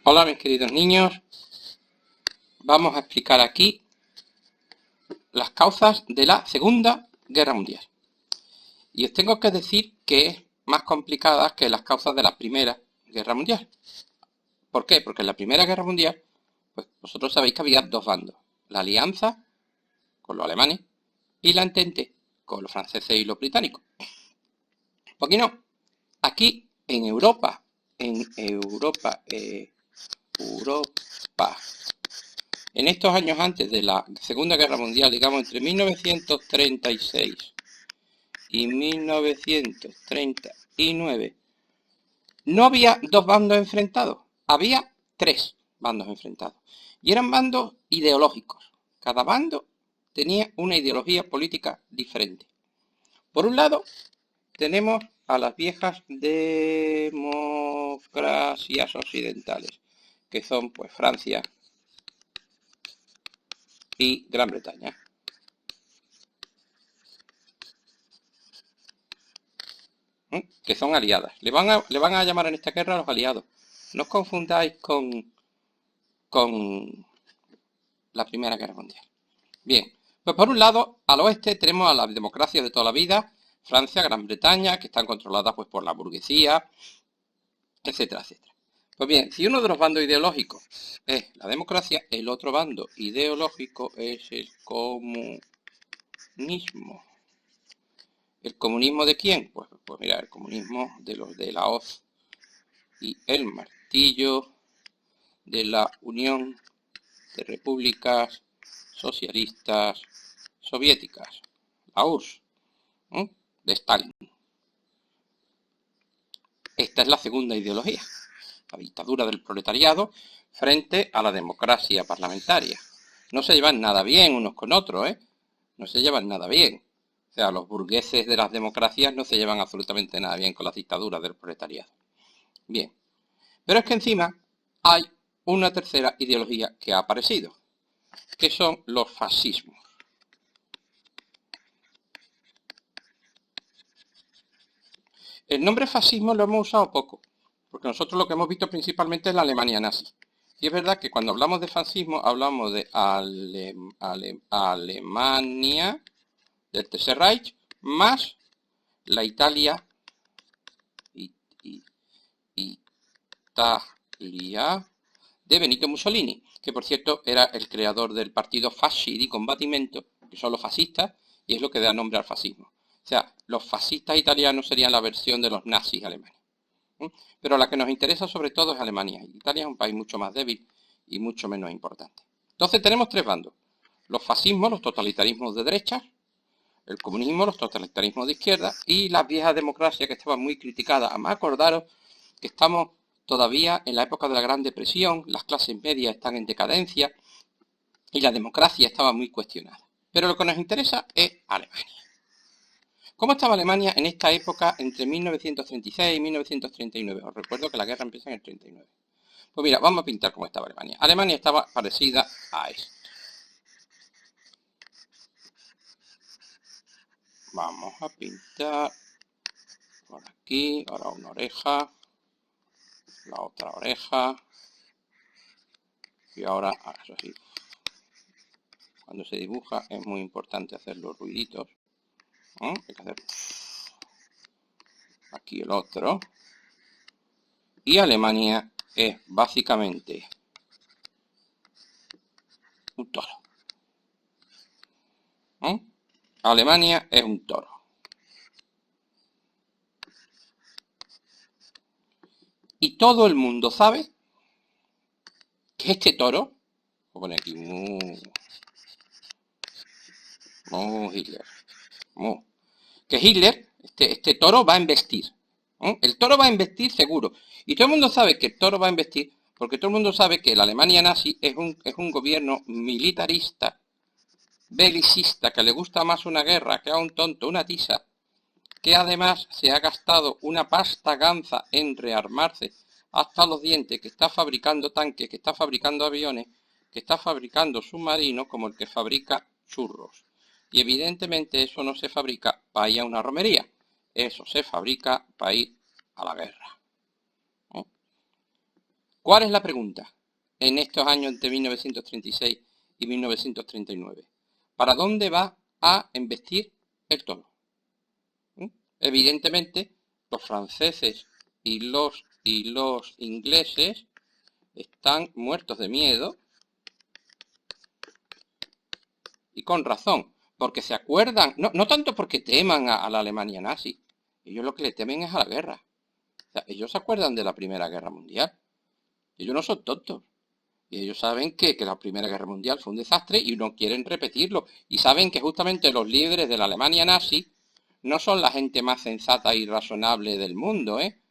Hola mis queridos niños, vamos a explicar aquí las causas de la Segunda Guerra Mundial. Y os tengo que decir que es más complicada que las causas de la Primera Guerra Mundial. ¿Por qué? Porque en la Primera Guerra Mundial, pues vosotros sabéis que había dos bandos. La Alianza, con los alemanes, y la Entente, con los franceses y los británicos. Aquí no. Aquí, en Europa, en estos años antes de la Segunda Guerra Mundial, digamos entre 1936 y 1939, no había dos bandos enfrentados, había tres bandos enfrentados. Y eran bandos ideológicos. Cada bando tenía una ideología política diferente. Por un lado, tenemos a las viejas democracias occidentales, que son pues Francia y Gran Bretaña. Que son aliadas. Le van a llamar en esta guerra a los aliados. No os confundáis con la Primera Guerra Mundial. Bien, pues por un lado, al oeste tenemos a las democracias de toda la vida, Francia, Gran Bretaña, que están controladas pues por la burguesía, etcétera, etcétera. Pues bien, si uno de los bandos ideológicos es la democracia, el otro bando ideológico es el comunismo. ¿El comunismo de quién? Pues mira, el comunismo de los de la hoz y el martillo de la Unión de Repúblicas Socialistas Soviéticas, la URSS, de Stalin. Esta es la segunda ideología, la dictadura del proletariado frente a la democracia parlamentaria. No se llevan nada bien unos con otros, no se llevan nada bien. O sea, los burgueses de las democracias no se llevan absolutamente nada bien con las dictaduras del proletariado. Bien, pero es que encima hay una tercera ideología que ha aparecido, que son los fascismos. El nombre fascismo lo hemos usado poco, porque nosotros lo que hemos visto principalmente es la Alemania nazi. Y es verdad que cuando hablamos de fascismo hablamos de Alemania, del Tercer Reich, más la Italia de Benito Mussolini, que por cierto era el creador del partido Fasci di Combattimento, que son los fascistas, y es lo que da nombre al fascismo. O sea, los fascistas italianos serían la versión de los nazis alemanes. Pero la que nos interesa sobre todo es Alemania. Italia es un país mucho más débil y mucho menos importante. Entonces tenemos tres bandos. Los fascismos, los totalitarismos de derecha, el comunismo, los totalitarismos de izquierda y las viejas democracias que estaban muy criticadas. Además, acordaros que estamos todavía en la época de la Gran Depresión, las clases medias están en decadencia y la democracia estaba muy cuestionada. Pero lo que nos interesa es Alemania. ¿Cómo estaba Alemania en esta época entre 1936 y 1939? Os recuerdo que la guerra empieza en el 39. Pues mira, vamos a pintar cómo estaba Alemania. Alemania estaba parecida a esto. Vamos a pintar por aquí, ahora una oreja, la otra oreja, y ahora, eso sí, cuando se dibuja es muy importante hacer los ruiditos. Hay que hacer aquí el otro. Y Alemania es básicamente un toro. Alemania es un toro. Y todo el mundo sabe que este toro, voy a poner aquí, Hitler, que Hitler, este toro va a embestir. El toro va a embestir seguro. Y todo el mundo sabe que el toro va a embestir porque todo el mundo sabe que la Alemania nazi es un gobierno militarista, belicista, que le gusta más una guerra que a un tonto una tisa, que además se ha gastado una pasta ganza en rearmarse hasta los dientes, que está fabricando tanques, que está fabricando aviones, que está fabricando submarinos como el que fabrica churros. Y evidentemente eso no se fabrica para ir a una romería, eso se fabrica para ir a la guerra. ¿Cuál es la pregunta en estos años entre 1936 y 1939? ¿Para dónde va a embestir el toro? Evidentemente, los franceses y los ingleses están muertos de miedo, y con razón, porque se acuerdan, no tanto porque teman a la Alemania nazi, ellos lo que le temen es a la guerra. O sea, ellos se acuerdan de la Primera Guerra Mundial. Ellos no son tontos. Y ellos saben que la Primera Guerra Mundial fue un desastre y no quieren repetirlo. Y saben que justamente los líderes de la Alemania nazi no son la gente más sensata y razonable del mundo, ¿eh?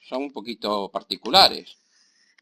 Son un poquito particulares.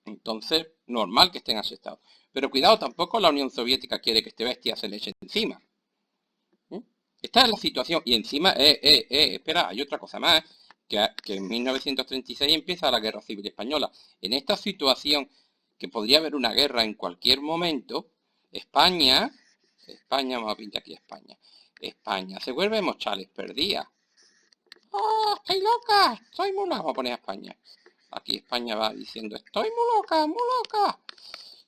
Entonces, normal que estén aceptados. Pero cuidado, tampoco la Unión Soviética quiere que este bestia se le eche encima. Esta es la situación. Y encima, espera, hay otra cosa más, que en 1936 empieza la Guerra Civil Española. En esta situación, que podría haber una guerra en cualquier momento, España, vamos a pintar aquí España se vuelve mochales perdida. ¡Oh, estoy loca! Estoy muy loca. Vamos a poner a España. Aquí España va diciendo, estoy muy loca, muy loca.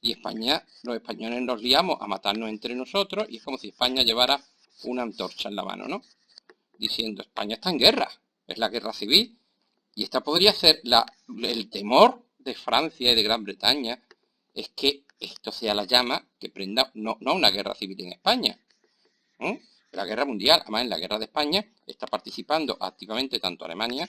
Y España, los españoles nos liamos a matarnos entre nosotros y es como si España llevara una antorcha en la mano, ¿no? Diciendo, España está en guerra, es la guerra civil. Y esta podría ser el temor de Francia y de Gran Bretaña, es que esto sea la llama que prenda, no una guerra civil en España, ¿eh? La guerra mundial. Además, en la guerra de España está participando activamente tanto Alemania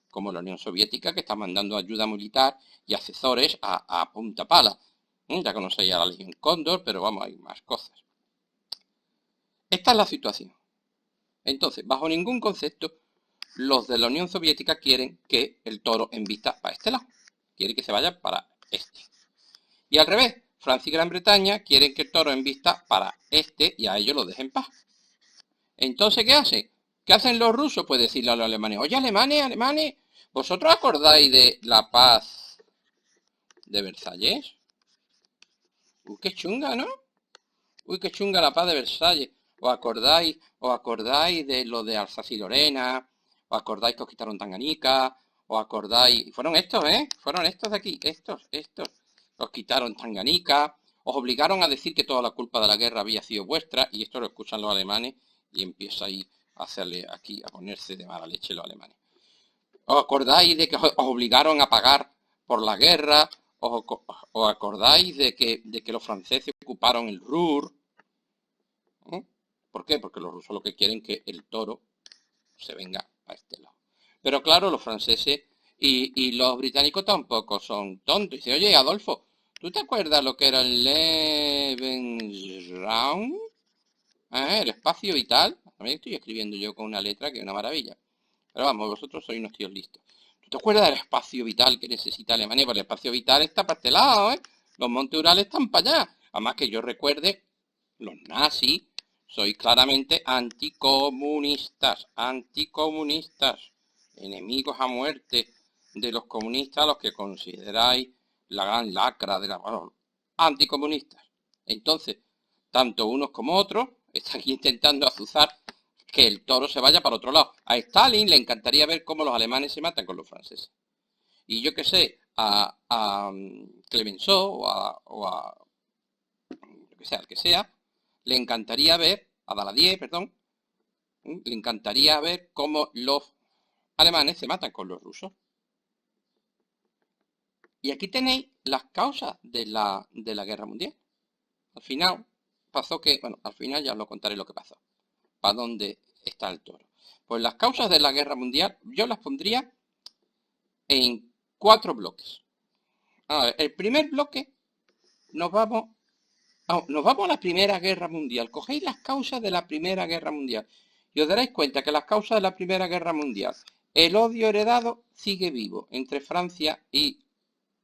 como la Unión Soviética, que está mandando ayuda militar y asesores a punta pala. Ya conocéis a la Legión Cóndor, pero vamos, hay más cosas. Esta es la situación. Entonces, bajo ningún concepto, los de la Unión Soviética quieren que el toro embista para este lado. Quieren que se vaya para este. Y al revés, Francia y Gran Bretaña quieren que el toro embista para este y a ellos lo dejen en paz. Entonces, ¿qué hacen? ¿Qué hacen los rusos? Pues decirle a los alemanes, oye, alemanes, ¿vosotros acordáis de la paz de Versalles? Uy, qué chunga, ¿no? Uy, qué chunga la paz de Versalles. ¿Os acordáis de lo de Alsacia y Lorena? ¿Os acordáis que os quitaron Tanganica? ¿Os acordáis? Fueron estos, ¿eh? Fueron estos de aquí, estos. Os quitaron Tanganica. Os obligaron a decir que toda la culpa de la guerra había sido vuestra, y esto lo escuchan los alemanes, y empieza ahí a hacerle aquí, a ponerse de mala leche los alemanes. ¿Os acordáis de que os obligaron a pagar por la guerra? ¿Os acordáis de que los franceses ocuparon el Ruhr? ¿Eh? ¿Por qué? Porque los rusos lo que quieren es que el toro se venga a este lado. Pero claro, los franceses y los británicos tampoco son tontos. Y dicen, oye, Adolfo, ¿tú te acuerdas lo que era el Lebensraum? El espacio vital. También estoy escribiendo yo con una letra que es una maravilla. Pero vamos, vosotros sois unos tíos listos. ¿Tú te acuerdas del espacio vital que necesita Alemania? Pues el espacio vital está para este lado, ¿eh? Los montes Urales están para allá. Además que yo recuerde, los nazis sois claramente anticomunistas, enemigos a muerte de los comunistas, los que consideráis la gran lacra de la... Bueno, anticomunistas. Entonces, tanto unos como otros están intentando azuzar que el toro se vaya para otro lado. A Stalin le encantaría ver cómo los alemanes se matan con los franceses. Y yo que sé, a Clemenceau yo que sé, al que sea, le encantaría ver, a Daladier, perdón, le encantaría ver cómo los alemanes se matan con los rusos. Y aquí tenéis las causas de la guerra mundial. Al final pasó que, bueno, al final ya os lo contaré lo que pasó. ¿Para dónde está el toro? Pues las causas de la guerra mundial yo las pondría en 4 bloques. A ver, el primer bloque nos vamos a la Primera Guerra Mundial. Cogéis las causas de la Primera Guerra Mundial y os daréis cuenta que las causas de la Primera Guerra Mundial, el odio heredado sigue vivo entre Francia y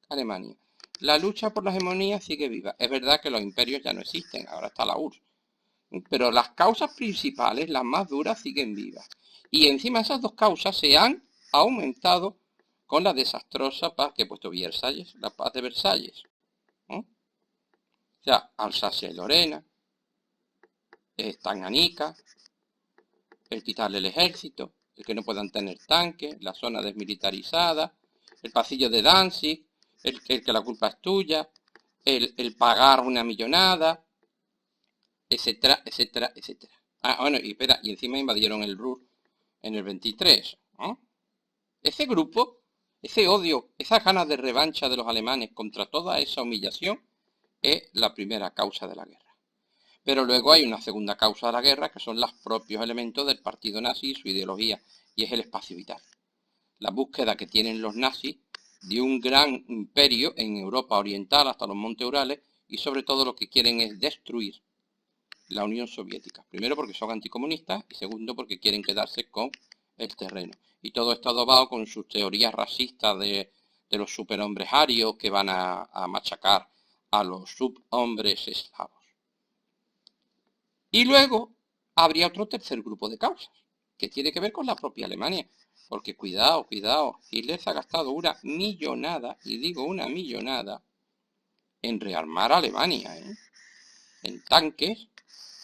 Alemania. La lucha por la hegemonía sigue viva. Es verdad que los imperios ya no existen, ahora está la URSS. Pero las causas principales, las más duras, siguen vivas. Y encima esas dos causas se han aumentado con la desastrosa paz que ha puesto Versalles, la paz de Versalles. O sea, Alsacia y Lorena, Tanganica, el quitarle el ejército, el que no puedan tener tanques, la zona desmilitarizada, el pasillo de Danzig, el que la culpa es tuya, el pagar una millonada, etcétera, etcétera, etcétera. Ah, bueno, y espera, y encima invadieron el Ruhr en el 23, ¿no? Ese grupo, ese odio, esas ganas de revancha de los alemanes contra toda esa humillación es la primera causa de la guerra. Pero luego hay una segunda causa de la guerra, que son los propios elementos del partido nazi y su ideología, y es el espacio vital. La búsqueda que tienen los nazis de un gran imperio en Europa Oriental hasta los Montes Urales, y sobre todo lo que quieren es destruir la Unión Soviética. Primero porque son anticomunistas y segundo porque quieren quedarse con el terreno. Y todo está adobado con sus teorías racistas de los superhombres arios que van a machacar a los subhombres eslavos. Y luego habría otro tercer grupo de causas, que tiene que ver con la propia Alemania. Porque cuidado, cuidado, Hitler se ha gastado una millonada, y digo una millonada, en rearmar a Alemania, en tanques,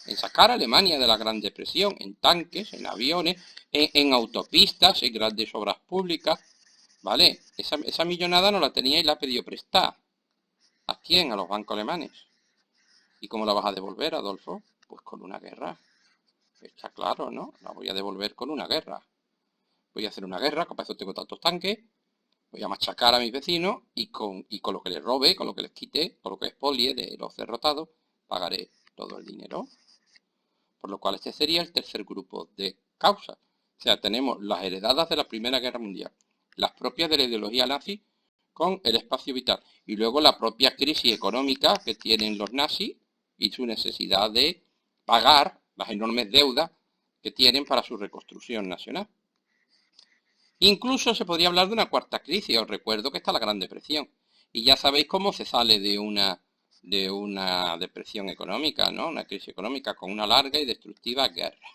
en sacar a Alemania de la Gran Depresión, en tanques, en aviones, en autopistas, en grandes obras públicas, ¿vale? Esa millonada no la tenía y la ha pedido prestar. ¿A quién? A los bancos alemanes. ¿Y cómo la vas a devolver, Adolfo? Pues con una guerra. Está claro, ¿no? La voy a devolver con una guerra. Voy a hacer una guerra, que para eso tengo tantos tanques, voy a machacar a mis vecinos y con lo que les robe, con lo que les quite, con lo que expolie de los derrotados, pagaré todo el dinero. Por lo cual este sería el tercer grupo de causas. O sea, tenemos las heredadas de la Primera Guerra Mundial, las propias de la ideología nazi con el espacio vital, y luego la propia crisis económica que tienen los nazis y su necesidad de pagar las enormes deudas que tienen para su reconstrucción nacional. Incluso se podría hablar de una cuarta crisis. Os recuerdo que está la Gran Depresión. Y ya sabéis cómo se sale de una depresión económica, ¿no? Una crisis económica con una larga y destructiva guerra.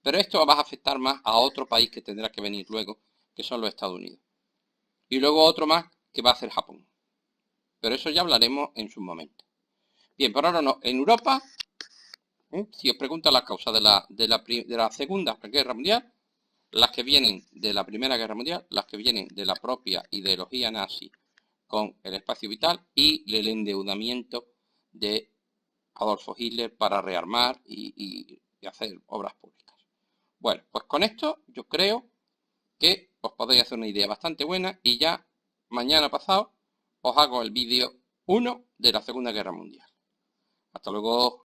Pero esto va a afectar más a otro país que tendrá que venir luego, que son los Estados Unidos. Y luego otro más que va a ser Japón. Pero eso ya hablaremos en su momento. Bien, por ahora no. En Europa, si os preguntan las causas de la Segunda Guerra Mundial, las que vienen de la Primera Guerra Mundial, las que vienen de la propia ideología nazi con el espacio vital y el endeudamiento de Adolfo Hitler para rearmar y hacer obras públicas. Bueno, pues con esto yo creo que os podéis hacer una idea bastante buena y ya mañana pasado os hago el vídeo 1 de la Segunda Guerra Mundial. Hasta luego.